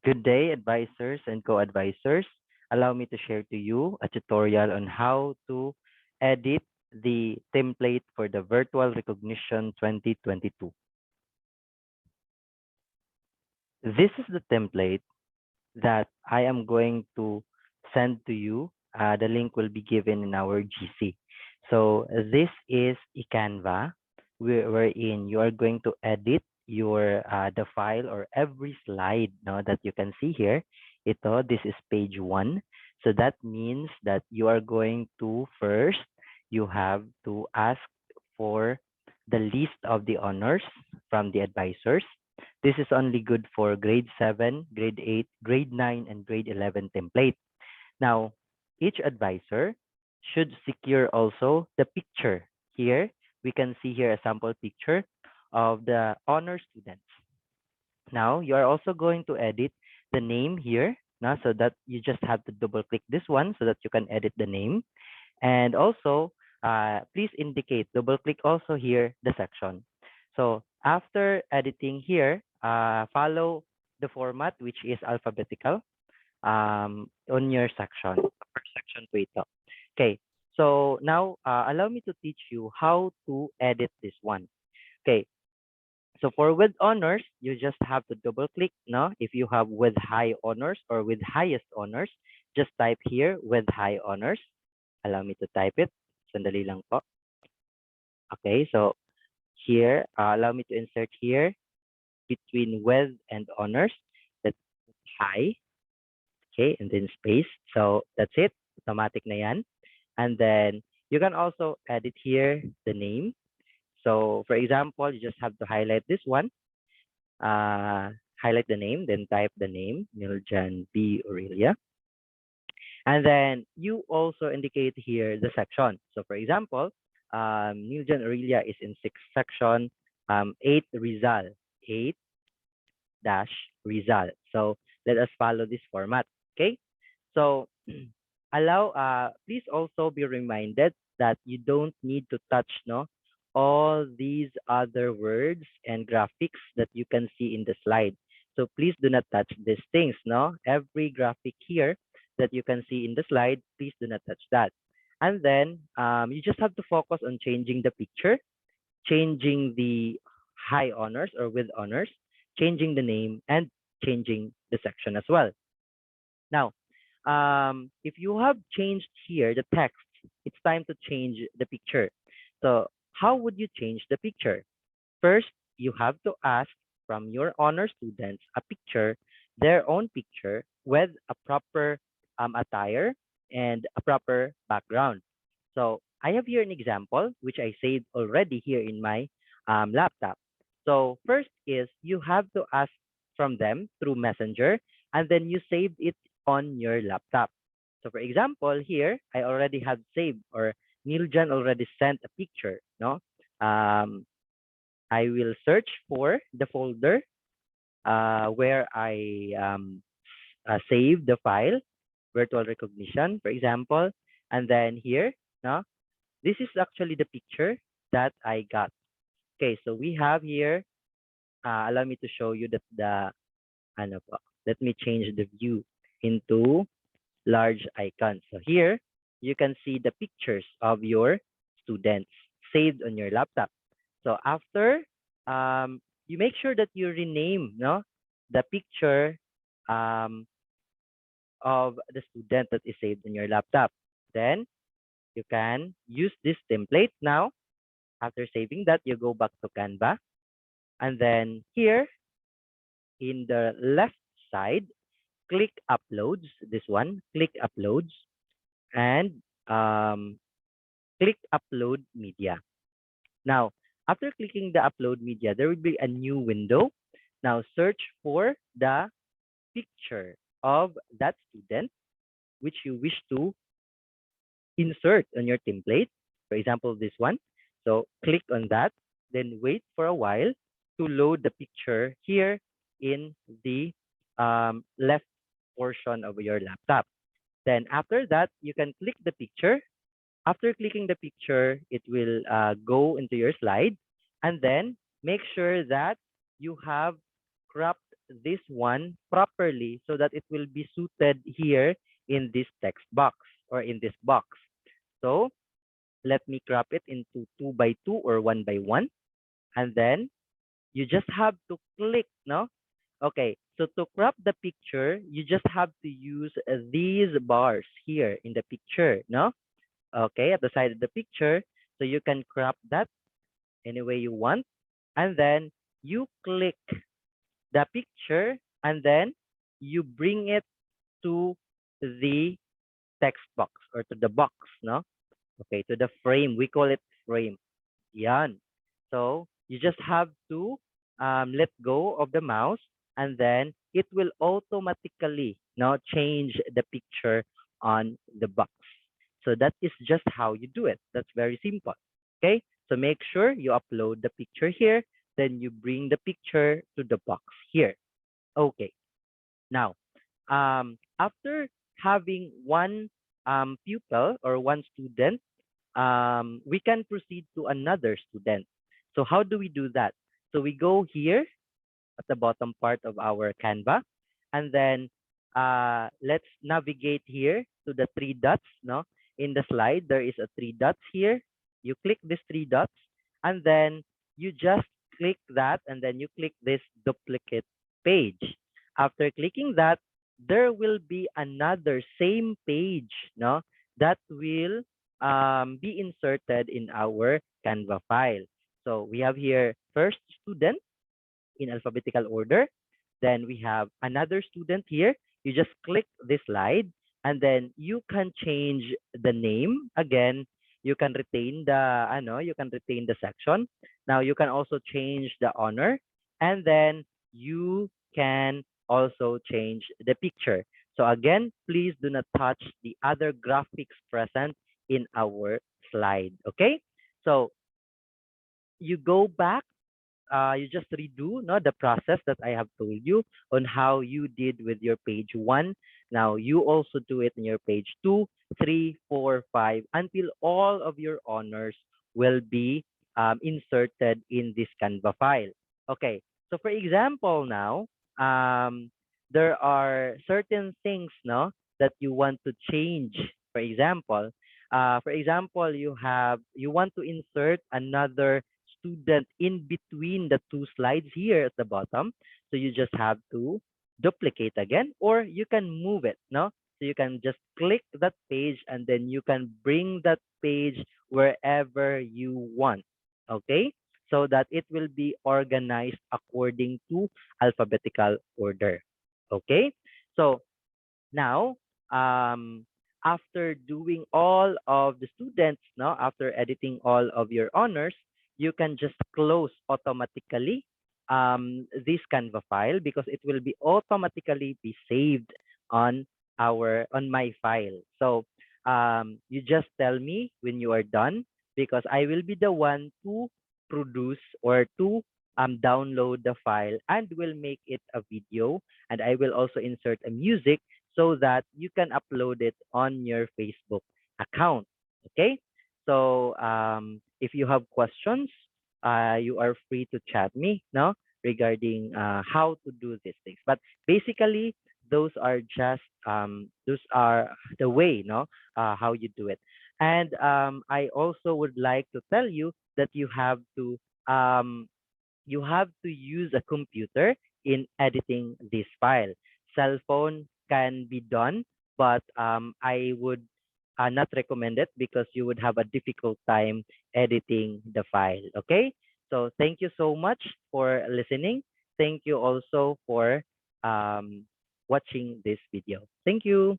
Good day, advisors and co-advisors. Allow me to share to you a tutorial on how to edit the template for the Virtual Recognition 2022. This is the template that I am going to send to you. The link will be given in our GC. So this is a Canva wherein you are going to edit your the file or every slide no, that you can see here. This is page 1. So that means that you are going to first, you have to ask for the list of the honors from the advisors. This is only good for grade 7, grade 8, grade 9, and grade 11 template. Now, each advisor should secure also the picture. Here, we can see here a sample picture of the honor students. Now, you are also going to edit the name here, so that you just have to double click this one so that you can edit the name. And also, please indicate, double click also here, the section. So after editing here, follow the format, which is alphabetical on your section, per section po ito. Okay, so now allow me to teach you how to edit this one. Okay, so for with honors, you just have to double click, no? If you have with high honors or with highest honors, just type here with high honors. Allow me to type it. Sandali lang po. Okay, so here, allow me to insert here between with and honors. That's high. Okay, and then space. So that's it. Automatic na yan. And then you can also edit here the name. So for example, you just have to highlight this one. Highlight the name, then type the name, Miljan B. Aurelia. And then you also indicate here the section. So for example, Miljan Aurelia is in 6th section, 8 Rizal, 8 dash Rizal. So let us follow this format. Okay. So please also be reminded that you don't need to touch all these other words and graphics that you can see in the slide. So please do not touch these things. Every graphic here that you can see in the slide, please do not touch that. And then you just have to focus on changing the picture, changing the high honors or with honors, changing the name, and changing the section as well. Now, if you have changed here the text, it's time to change the picture. So how would you change the picture? First, you have to ask from your honor students a picture, their own picture with a proper attire and a proper background. So I have here an example, which I saved already here in my laptop. So first is you have to ask from them through Messenger, and then you saved it on your laptop. So for example, here, I already have saved, or Niljan already sent a picture, no? I will search for the folder where I save the file, virtual recognition, for example. And then here, no, this is actually the picture that I got. Okay, so we have here, allow me to show you that let me change the view into large icons. So here, you can see the pictures of your students saved on your laptop. So after, you make sure that you rename the picture of the student that is saved in your laptop. Then you can use this template now. After saving that, you go back to Canva. And then here in the left side, click uploads, this one, click uploads, and click upload media. Now, after clicking the upload media, there will be a new window. Now search for the picture of that student which you wish to insert on your template. For example, this one. So click on that, then wait for a while to load the picture here in the left portion of your laptop. Then after that, you can click the picture. After clicking the picture, it will go into your slide, and then make sure that you have cropped this one properly so that it will be suited here in this text box or in this box. So let me crop it into 2 by 2 or 1 by 1. And then you just have to click, no? Okay, so to crop the picture, you just have to use these bars here in the picture, no? Okay, at the side of the picture. So you can crop that any way you want. And then you click the picture and then you bring it to the text box or to the box, no? Okay, to the frame. We call it frame. Yan. So you just have to let go of the mouse and then it will automatically now change the picture on the box. So that is just how you do it. That's very simple. Okay, so make sure you upload the picture here, then you bring the picture to the box here. Okay, now after having one pupil or one student, we can proceed to another student. So how do we do that? So we go here at the bottom part of our Canva, and then let's navigate here to the three dots. No, in the slide there is a three dots here. You click these three dots, and then you just click that, and then you click this duplicate page. After clicking that, there will be another same page, no, that will be inserted in our Canva file. So we have here first student in alphabetical order. Then we have another student here. You just click this slide and then you can change the name again. You can retain the section. Now you can also change the honor and then you can also change the picture. So again, please do not touch the other graphics present in our slide. Okay. So you go back, you just redo the process that I have told you on how you did with your page 1. Now you also do it in your page 2, 3, 4, 5 until all of your honors will be inserted in this Canva file. Okay, so for example now, there are certain things that you want to change. For example, you want to insert another student in between the two slides here at the bottom. So you just have to duplicate again, or you can move it, no? So you can just click that page and then you can bring that page wherever you want, okay? So that it will be organized according to alphabetical order, okay? So now, after doing all of the students, no, after editing all of your honors, you can just close automatically this Canva file because it will be automatically be saved on on my file. So you just tell me when you are done because I will be the one to produce or to download the file and will make it a video, and I will also insert a music so that you can upload it on your Facebook account. Okay. So if you have questions, you are free to chat me, no, regarding how to do these things. But basically, those are the way, no, how you do it. And I also would like to tell you that um, you have to use a computer in editing this file. Cell phone can be done, but I would not recommend it because you would have a difficult time editing the file. Okay, so thank you so much for listening. Thank you also for um, watching this video. Thank you.